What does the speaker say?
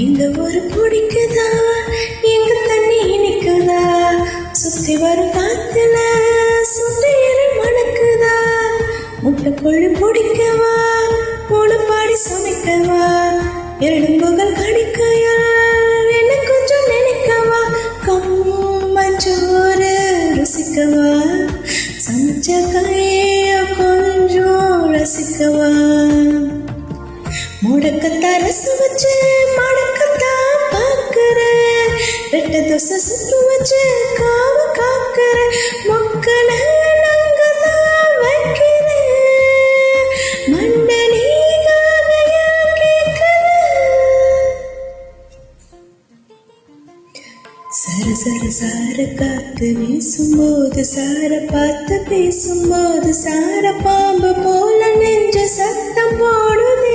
இந்த ஒரு பிடிக்குதா, எங்க தண்ணி இனிக்குதா, சுத்தி வரும் காத்துல சுண்டேறு மணக்குதா, முட்டைக்கொள்ளு பிடிக்கவா, மூணு பாடி சமைக்கவா, எலும்புகள் கடிக்கையா, என்ன கொஞ்சம் நினைக்கவா, கம்மஞ்சோறு ருசிக்கவா, சமைச்ச கைய கொஞ்சம் ரசிக்கவா, முடக்கத்தா ரசம் வச்சு மடக்கத்தான் பார்க்கிறேன், ரெட்டை தோசை சுட்டு வச்சு காவ காக்கிறேன், மொக்கன நங்கதான் வைக்கிறேன், மண்டலீகாக கேட்கிறேன். சர சர சார காத்து வீசும்போது, சார பார்த்து பேசும்போது, சார பாம்பு போல நெஞ்ச சத்தம் போடுதே,